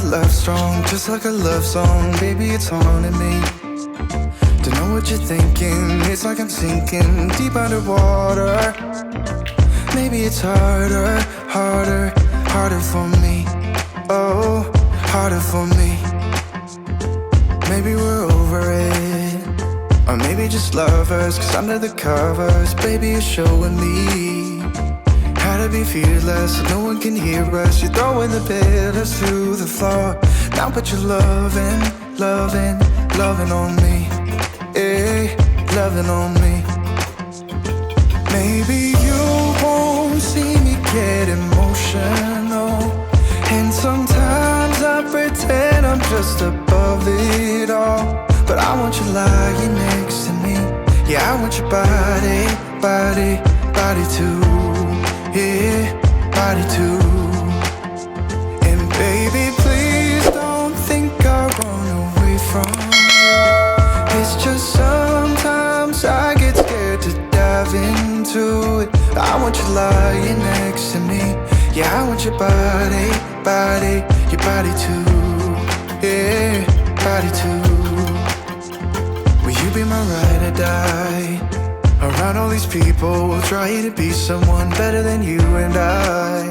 that love strong, just like a love song. Baby, it's haunting me. Don't know what you're thinking. It's like I'm sinking deep underwater. Maybe it's harder, harder, harder for me. Oh, harder for me. Maybe we're over it, or maybe just lovers. Cause under the covers, baby, you're showing me how to be fearless so no one can hear us. You're throwing the pillars to the floor. Now put your loving, loving, loving on me. Eh, loving on me. Maybe you won't see me get emotional, and sometimes I pretend I'm just above it all. But I want you lying next to me. Yeah, I want your body, body, body too. Yeah, body too. And baby, please don't think I'll run away from you. It's just sometimes I get scared to dive into it. I want you lying next to me. Yeah, I want your body, body, your body too. Yeah, body too. Will you be my ride or die? Around all these people, we'll try to be someone better than you and I.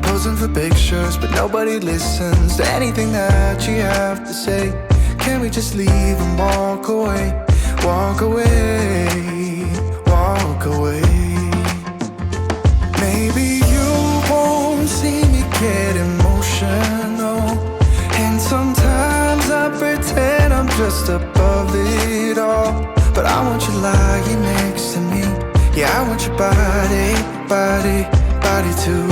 Posing for pictures, but nobody listens to anything that you have to say. Can we just leave and walk away? Walk away, walk away. Maybe you won't see me get emotional, and sometimes I pretend I'm just above it all. But I want you lying next to me. Yeah, I want your body, body, body too.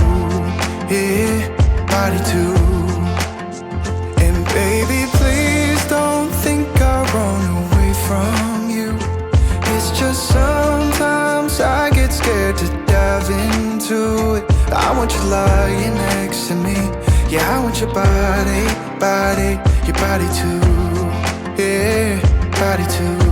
Yeah, body too. And baby, please don't think I'll run away from you. It's just sometimes I get scared to dive into it. I want you lying next to me. Yeah, I want your body, body, your body too. Yeah, body too.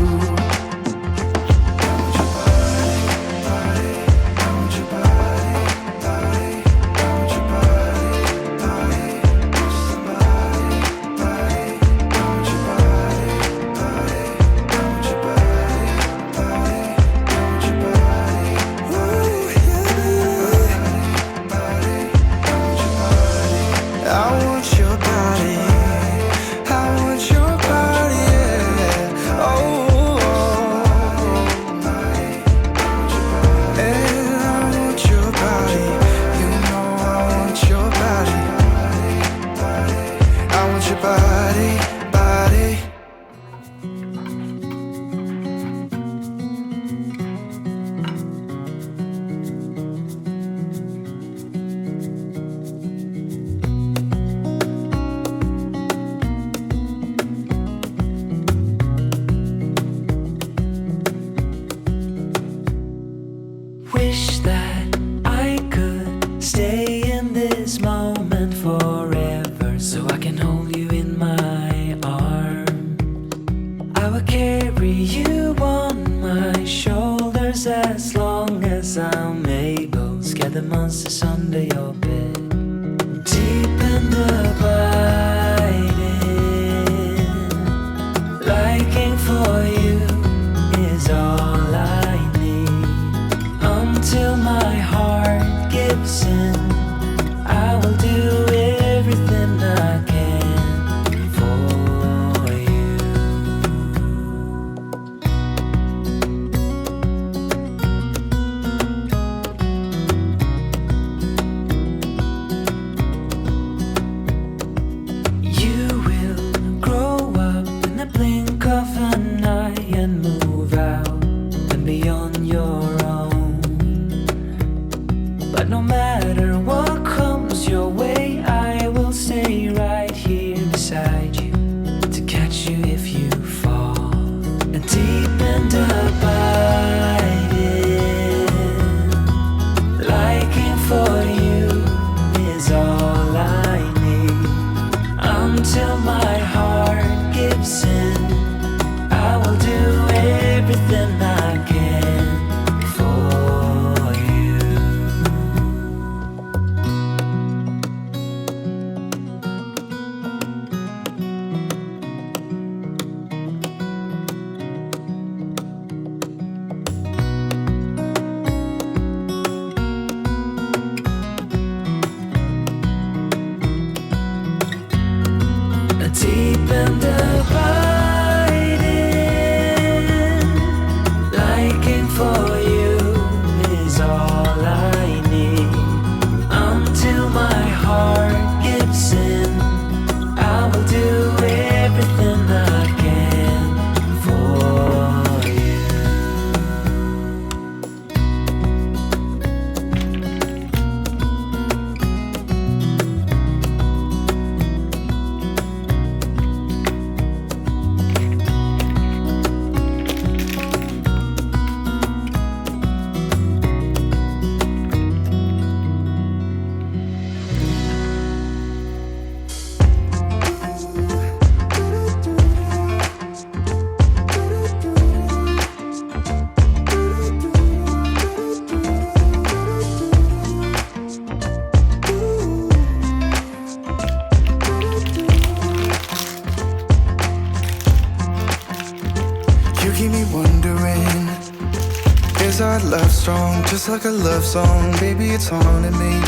Is our love strong, just like a love song? Baby, it's haunting me.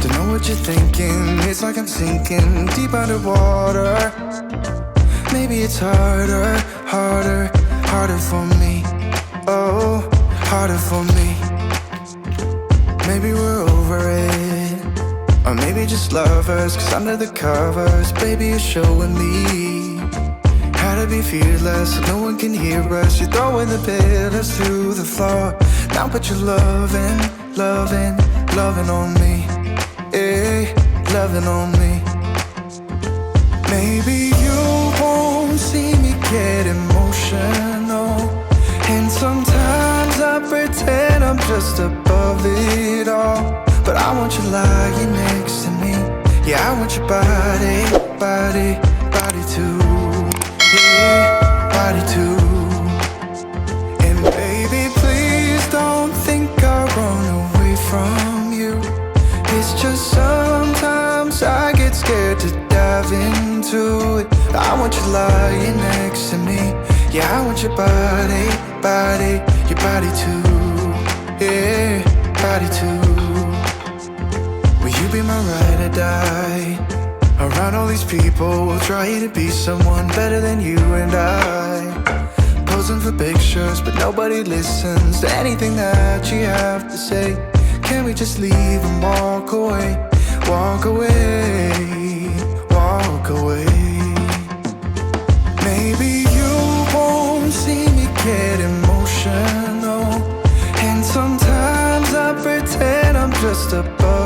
Don't know what you're thinking, it's like I'm sinking deep underwater. Maybe it's harder, harder, harder for me. Oh, harder for me. Maybe we're over it, or maybe just lovers, cause under the covers, baby, you're showing me how to be fearless so no one can hear us. You're throwing the pillars to the floor. Now put your loving, loving, loving on me. Eh, loving on me. Maybe you won't see me get emotional, and sometimes I pretend I'm just above it all. But I want you lying next to me. Yeah, I want your body, body, body too. Yeah, body too. And baby, please don't think I run away from you. It's just sometimes I get scared to dive into it. I want you lying next to me. Yeah, I want your body, body, your body too. Yeah, body too. Will you be my ride or die? Around all these people, we'll try to be someone better than you and I. Posing for pictures, but nobody listens to anything that you have to say. Can we just leave and walk away? Walk away, walk away. Maybe you won't see me get emotional, and sometimes I pretend I'm just above